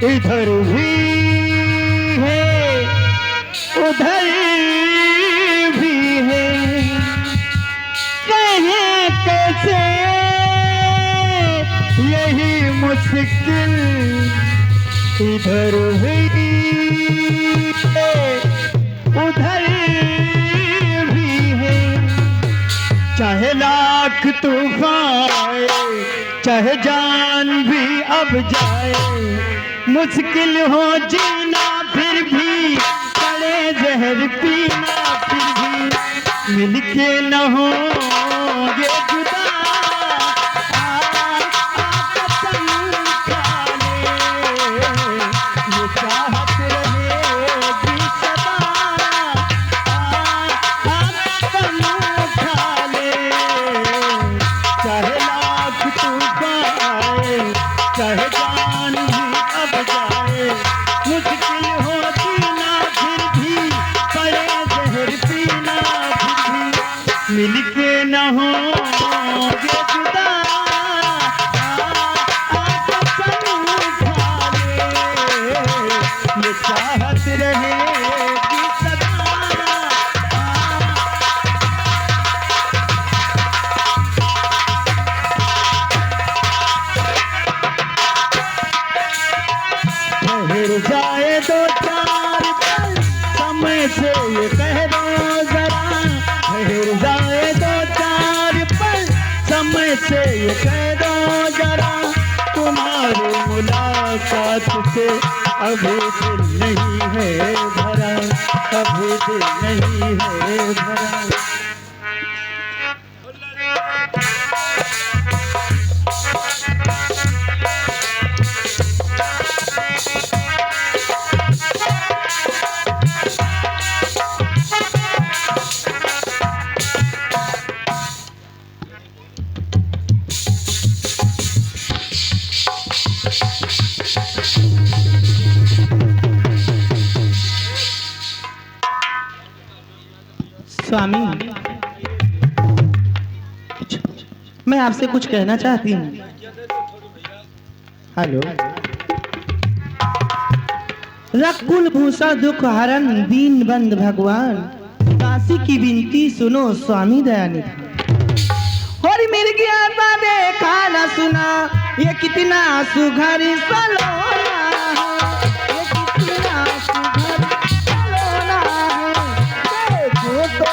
इधर भी है उधर भी है, कहें कैसे यही मुश्किल। इधर भी है उधर भी है, चाहे लाख तूफान आए, चाहे जान भी अब जाए, मुश्किल हो जीना फिर भी, पड़े जहर पीना फिर भी, मिलके न होंगे जुदा। कसम खा ले, ये चाहत रहेगी सदा। कसम खा ले, चाहे लाख तूफान आए, चाहे जान भी अब जाए, मुश्किल हो जीना फिर भी, पड़े जहर पीना फिर भी, मिलके न होंगे जुदा। कसम खा ले, ये चाहत रहेगी सदा। ठहर जाए दो चार पल, समय से ये कह दो जरा। ठहर जाए दो चार पल, समय से ये कह दो जरा। तुम्हारी मुलाकात से अभी दिल नहीं है भरा, अभी दिल नहीं है भरा। स्वामी, मैं आपसे कुछ कहना चाहती हूँ। हेलो। रकुल भूषण दुख हरण दीन बंद भगवान, दासी की विनती सुनो स्वामी दयानिधि। और मिल गया था देखा न सुना, ये कितना सुघर सलोना है, ये कितना सुघर सलोना है। देखो तो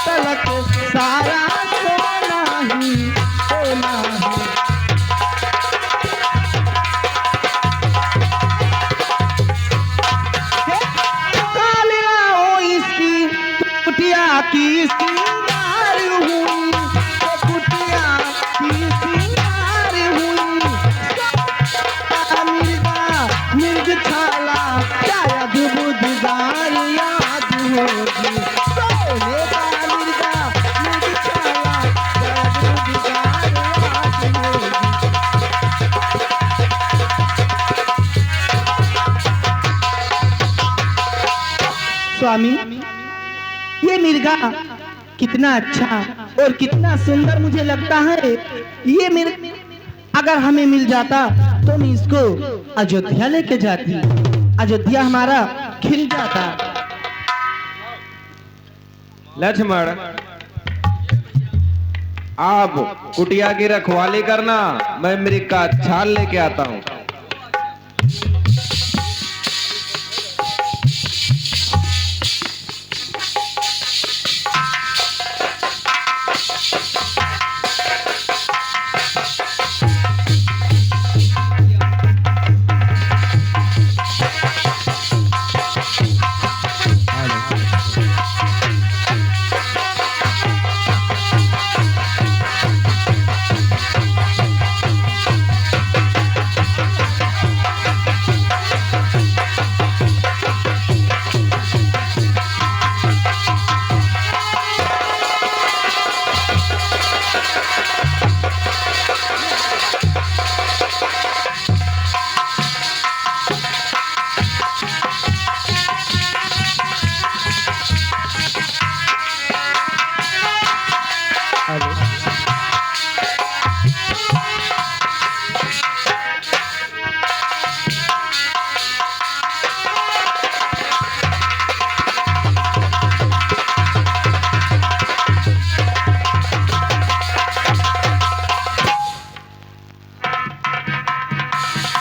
तलक सारा सोना ही सोना है। की सिंगार हुई, तो कुटिया की सिंगार हुई। मिर्गा मिर्ग छाला शायद बुधगार याद होगी। सोने का मिर्गा मिर्ग छाला शायद बुधगार याद होगी। स्वामी, ये मिर्गा कितना अच्छा और कितना सुंदर मुझे लगता है। ये मिर्गा अगर हमें मिल जाता तो मैं इसको अयोध्या लेके जाती, अयोध्या हमारा खिल जाता। लक्ष्मण, आप कुटिया की रखवाली करना, मैं मिर्गा का छाल लेके आता हूँ।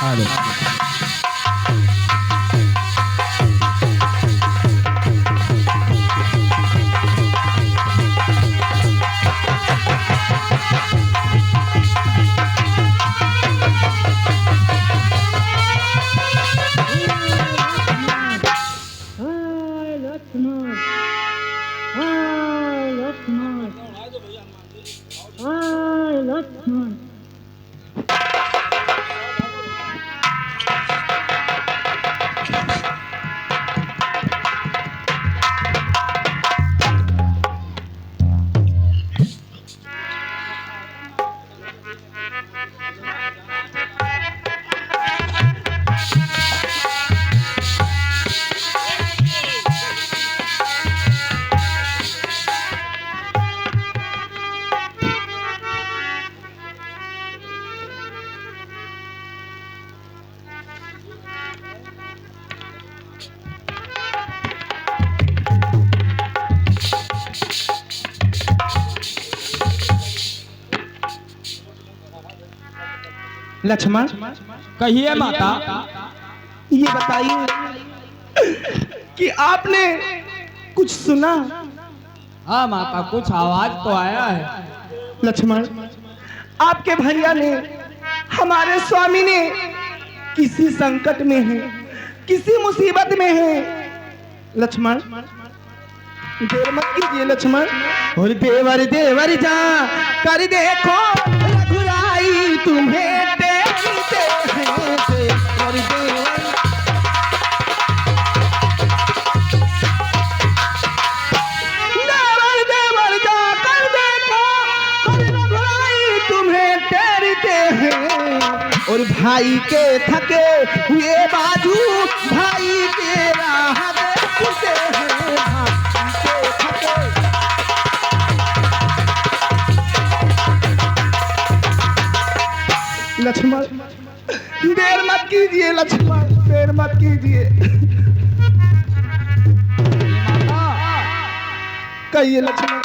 अरे लक्ष्मण, लक्ष्मण, लक्ष्मण। लक्ष्मण, कहिए माता। ये बताइए कि आपने कुछ सुना? हाँ माता, कुछ आवाज तो आया है। लक्ष्मण, आपके भैया ने, हमारे स्वामी ने किसी संकट में है, किसी मुसीबत में है। लक्ष्मण, देर मत कीजिए लक्ष्मण। और देवर देवर जा कर देखो रघुराई तुम्हें देखते हैं देवर देवर। देवर देवर जा कर देखो रघुराई तुम्हें देखते हैं। और भाई के थके हुए बाजू भाई के राह देखते हैं। लक्ष्मण, देर मत कीजिए लक्ष्मण, देर मत कीजिए। कहिए लक्ष्मण।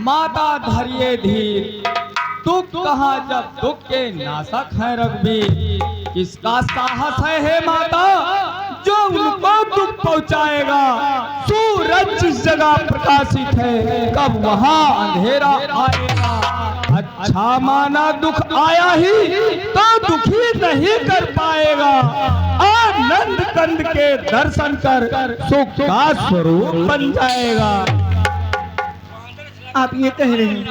माता धरिए धीर, दुख कहाँ जब दुख के नाशक है रघुवीर। किसका साहस है हे माता जो उनको दुख पहुंचाएगा। सूरज जिस जगह प्रकाशित है कब वहां अंधेरा आएगा। अच्छा माना दुख आया ही तो दुखी नहीं कर पाएगा। आनंद कंद के दर्शन कर सुख का स्वरूप बन जाएगा। आप ये कह रहे हैं,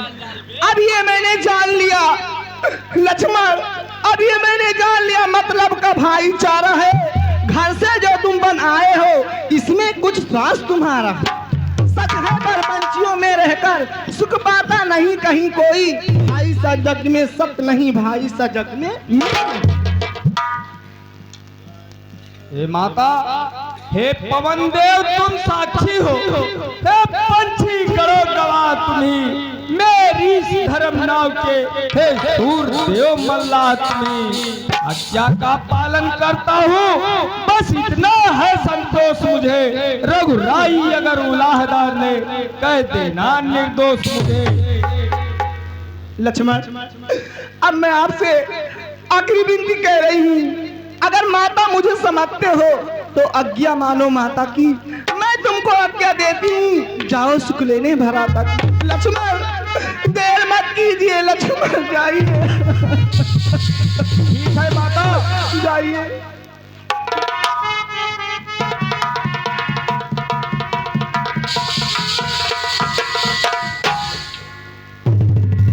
अब ये मैंने जान लिया लक्ष्मण, अब ये मैंने जान लिया मतलब का भाईचारा है। घर से जो तुम बन आए हो इसमें कुछ स्वार्थ तुम्हारा है। सच है पर पंछियों में रहकर सुख पाता नहीं कहीं कोई। भाई सा जग में सत नहीं, भाई सा जग में। हे माता, हे पवन देव तुम साक्षी हो, हे पंछी करो गवाह तुम्ही। मेरी धर्म नाव के हे सूर्य देव मल्लाह तुम्ही। आज्ञा का पालन करता हूँ बस इतना है संतोष मुझे। रघुराई अगर उलाहदार ने कह देना निर्दोष मुझे। लक्ष्मण, अब मैं आपसे आखिरी विनती कह रही हूँ, अगर माता मुझे समझते हो तो आज्ञा मानो माता की। मैं तुमको आज्ञा देती हूँ, जाओ सुख लेने भरा तक। लक्ष्मण, देर मत कीजिए लक्ष्मण, जाइए। ठीक है माता, जाइए।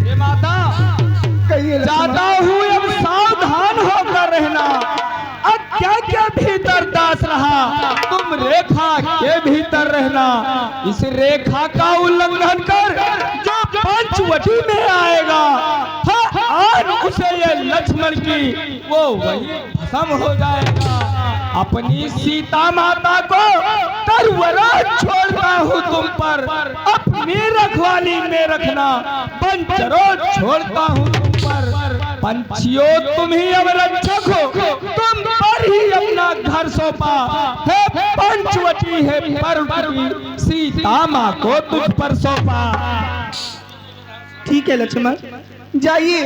हे माता, कहिए जाता हूँ अब सावधान होकर रहना। अब क्या क्या भीतर दास रहा तुम रेखा के भीतर रहना। इस रेखा का उल्लंघन कर जो पंचवटी में आएगा आज उसे ये लक्ष्मण की वो वही भस्म हो जाएगा। अपनी सीता माता को तरवरा छोड़ता हूँ तुम पर, अपनी रखवाली में रखना पंचरो छोड़ता हूँ तुम पर। पंछियों तुम ही अब रक्षक हो, तुम पर ही अपना घर सौंपा है। पंचवटी है पर सीता माँ को तुझ पर सौंपा। ठीक है लक्ष्मण, जाइए।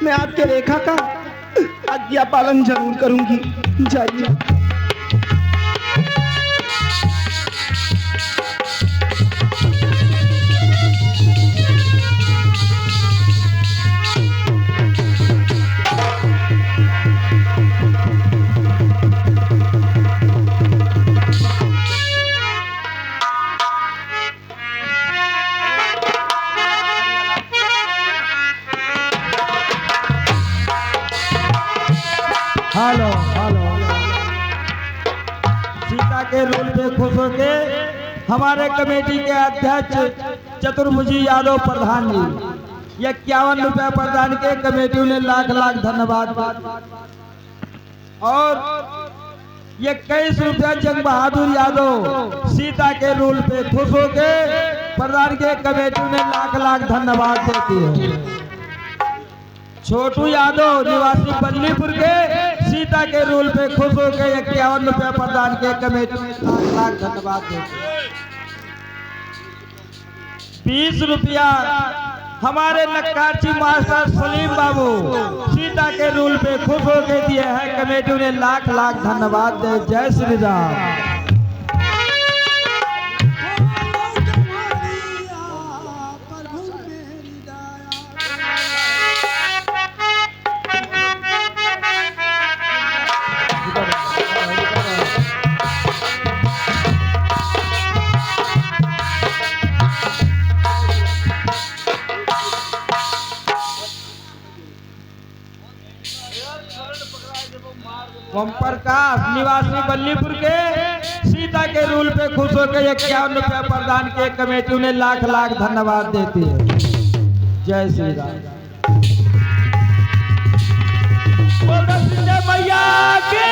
मैं आपके रेखा का आज्ञा पालन जरूर करूंगी। जाइए। Hello hello. सीता के रूल पे खुश होके हमारे कमेटी के अध्यक्ष चतुर्भुजी यादव प्रधान जी 51 रुपया प्रदान के कमेटी ने लाख लाख धन्यवाद। और 21 रुपया जंग बहादुर यादव सीता के रूल पे खुश होके प्रधान के कमेटी ने लाख लाख धन्यवाद देती है। छोटू यादव निवासी बल्लीपुर के सीता के रूल पे खुश होकर 51 रुपया प्रदान के कमेटी में लाख लाख धन्यवाद देते हैं। 20 रुपया हमारे नक्काची मास्टर सलीम बाबू सीता के रूल पे खुश होकर दिए हैं, कमेटी ने लाख लाख धन्यवाद दे। जय श्री राम। ओम प्रकाश निवासी बल्लीपुर के सीता के रूल पे खुश होकर 51 रुपया प्रदान के कमेटी ने लाख लाख धन्यवाद देती है। जय श्री राम। मैया की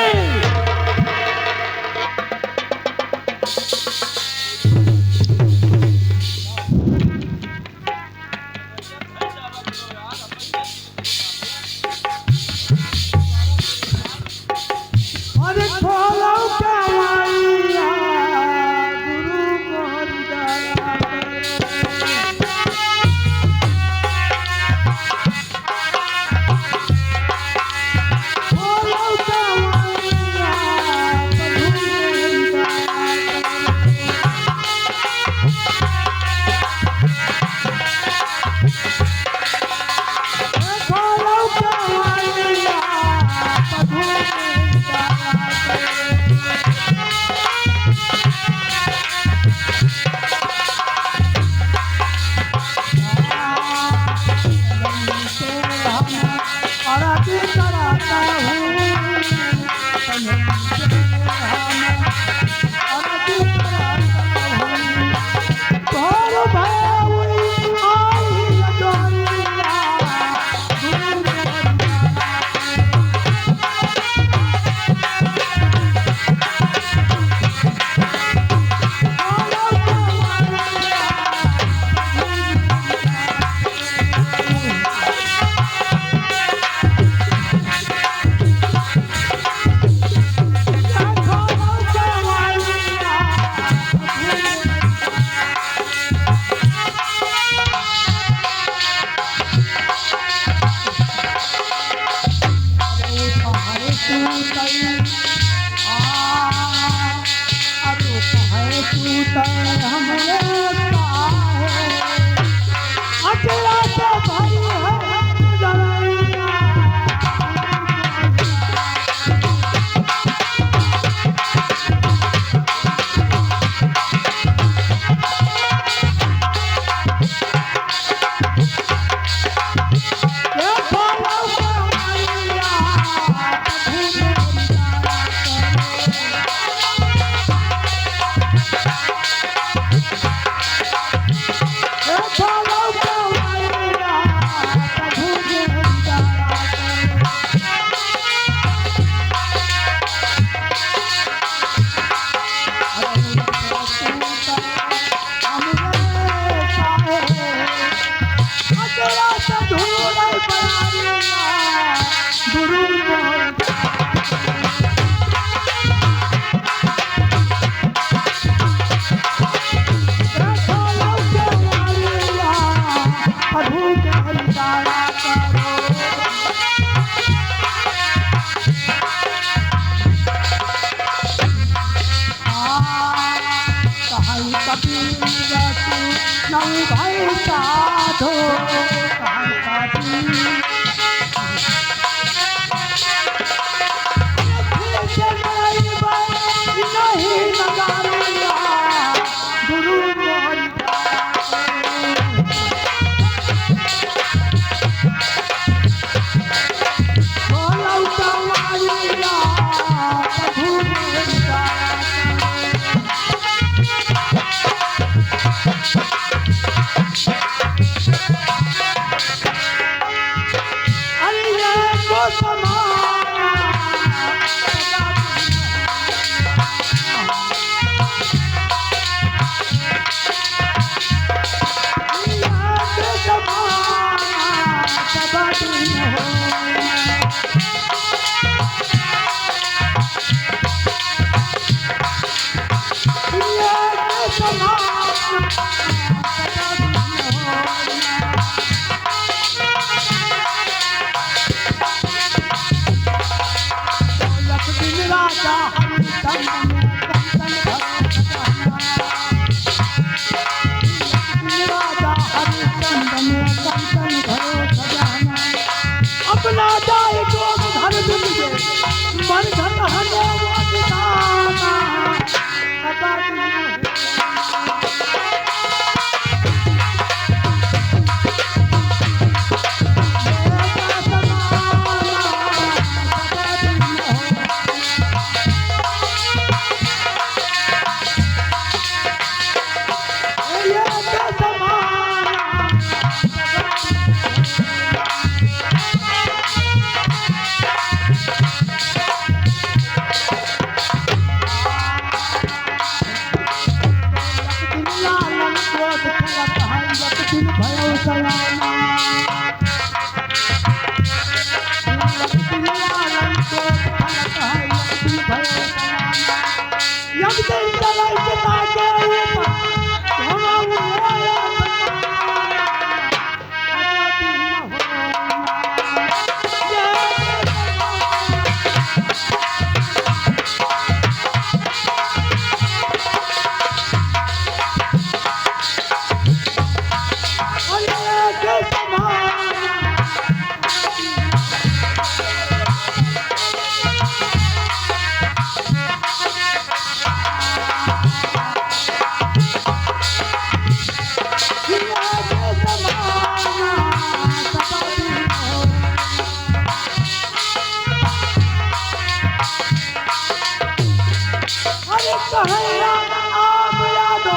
नहीं नाम यादो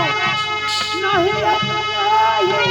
नहीं ये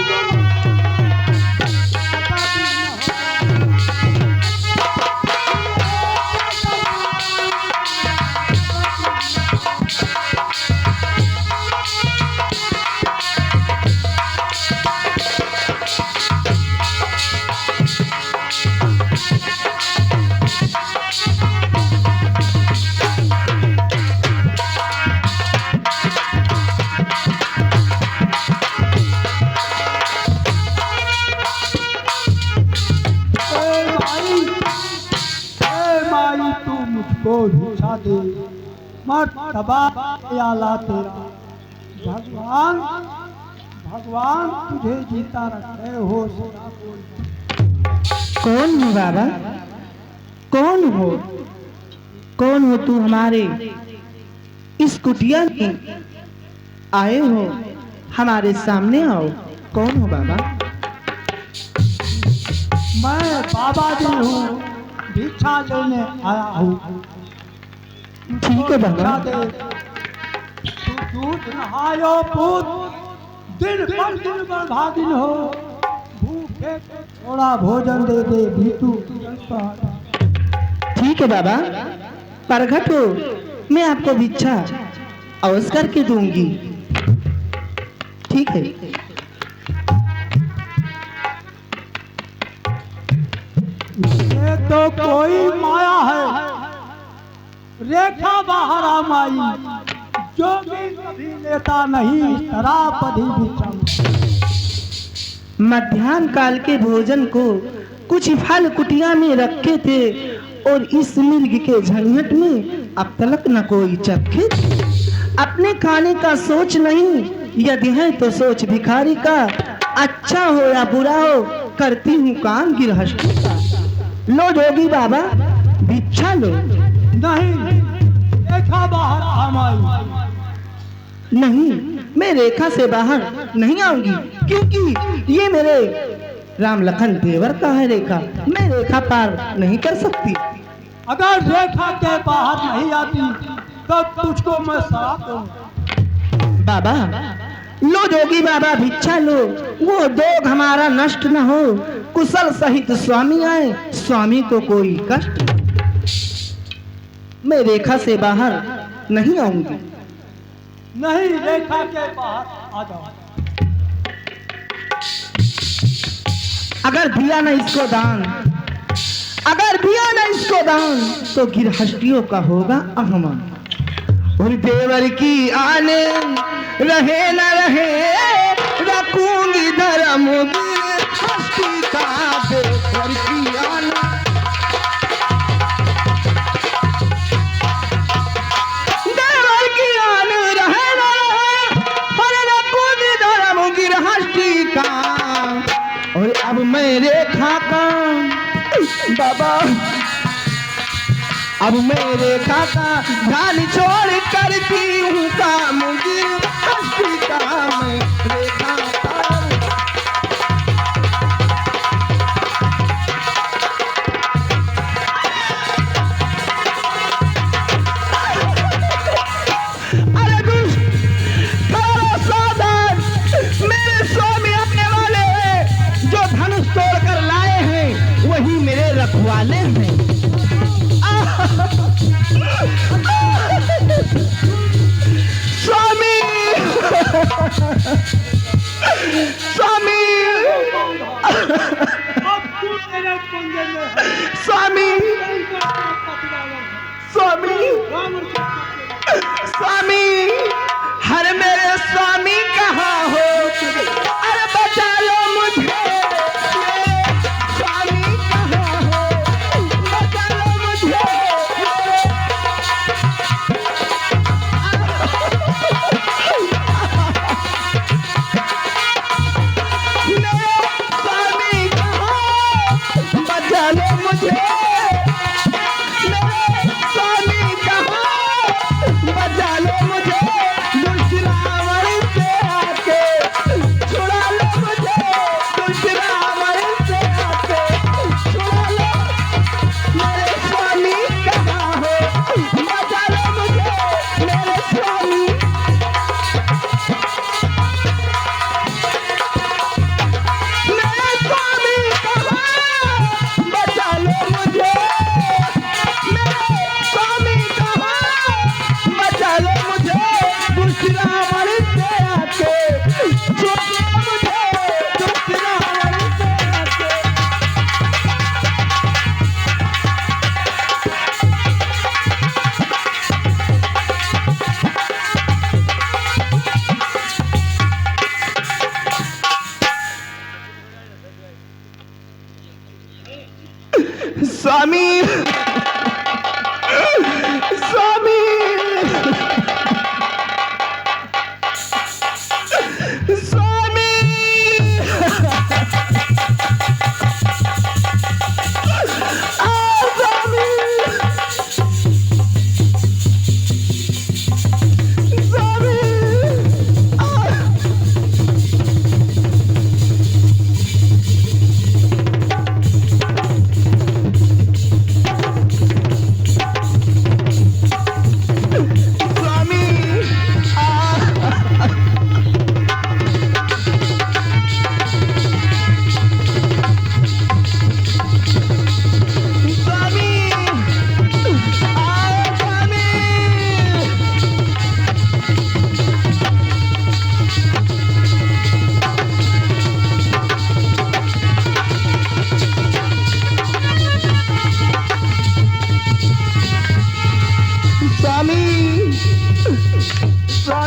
मुझको भिक्षा दे मर्तबा आला तेरा भगवान भगवान तुझे जीता रखे हो सदा बोल। कौन हो बाबा? कौन हो? कौन हो तू? हमारे इस कुटिया में आए हो, हमारे सामने आओ। कौन हो बाबा? मैं बाबा जी हूँ, भिक्षा लेने आया हूँ। ठीक है बाबा। तू दूध नहायो पूत, दिन पर भागिन हो, भूखे को थोड़ा भोजन दे दे भीतू। ठीक है बाबा, प्रगट हो, मैं आपको भिक्षा अवश्य करके दूंगी। ठीक है। ये तो कोई माया है, रेखा बाहर आमाई, जो भी कभी लेता नहीं शराबी भिक्षा। मध्याह्न काल के भोजन को कुछ फल कुटिया में रखे थे और इस मिर्ग के झंझट में अब तलक न कोई चखे। अपने खाने का सोच नहीं, यदि है तो सोच भिखारी का। अच्छा हो या बुरा हो, करती हूँ काम गिरहस्ती का। लो जोगी बाबा, भिक्षा लो। नहीं, रेखा बाहर आमाई। नहीं, मैं रेखा से बाहर नहीं आऊंगी, क्योंकि ये मेरे राम लखन देवर का है रेखा। मैं रेखा पार नहीं कर सकती। अगर रेखा के बाहर नहीं आती तो तुझको मैं श्राप दूंगा। बाबा लो जोगी बाबा, भिक्षा लो। वो दोग हमारा नष्ट न हो, कुशल सहित स्वामी आए, स्वामी को कोई कष्ट। मैं रेखा से बाहर नहीं आऊंगी। नहीं, रेखा के बाहर आ जाओ। अगर दिया न इसको दान, अगर दिया न इसको दान, तो गिरहस्तियों का होगा अहमान। और देवर की आने रहे न रहे, रखूंगी धर्म गिरहस्ती का। देवर की आने, देवर की आने रहे न रहे, पर रखूंगी धर्म गिरहस्ती का। और अब मैं रेखा का बाबा, अब मैं रेखा का ध्यान छोड़ करती हूँ काम गिरहस्ती का। मैं रेखा का अरे दुष्ट, करो सावधान, मेरे स्वामी आने वाले हैं। जो धनुष तोड़ कर लाए हैं वही मेरे रखवाले हैं। स्वामी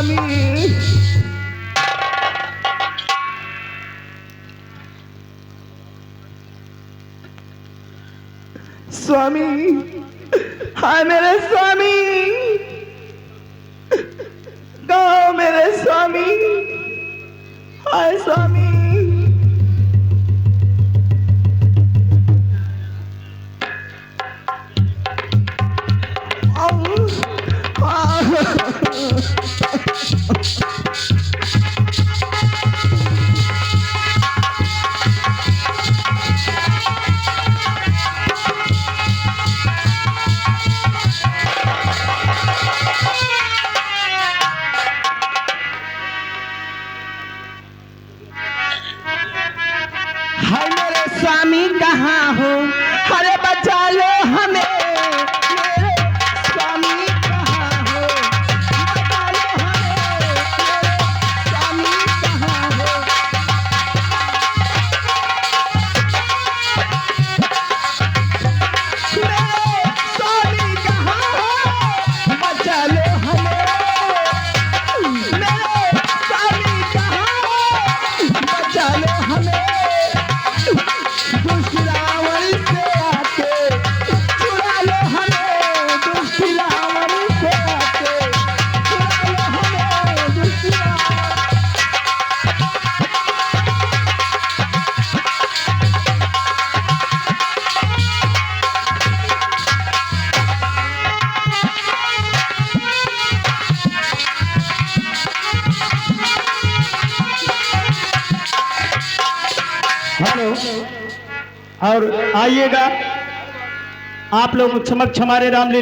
स्वामी। स्वामी, हाय मेरे स्वामी, कहो मेरे स्वामी, हाय स्वामी। हाय मेरे स्वामी कहाँ हो, अरे बचा लो हमें। मेरे स्वामी कहाँ हो, बचा लो हमें। मेरे स्वामी कहाँ हो। मेरे स्वामी कहाँ हो, बचा लो हमें। मेरे स्वामी कहाँ हो, बचा लो हमें। दुष्ट रावण से आके चुरा लो हमें। दुष्ट रावण से आके चुरा लो हमें। दुष्ट रावण। हेलो, और आइएगा आप लोग समक्ष हमारे रामलीला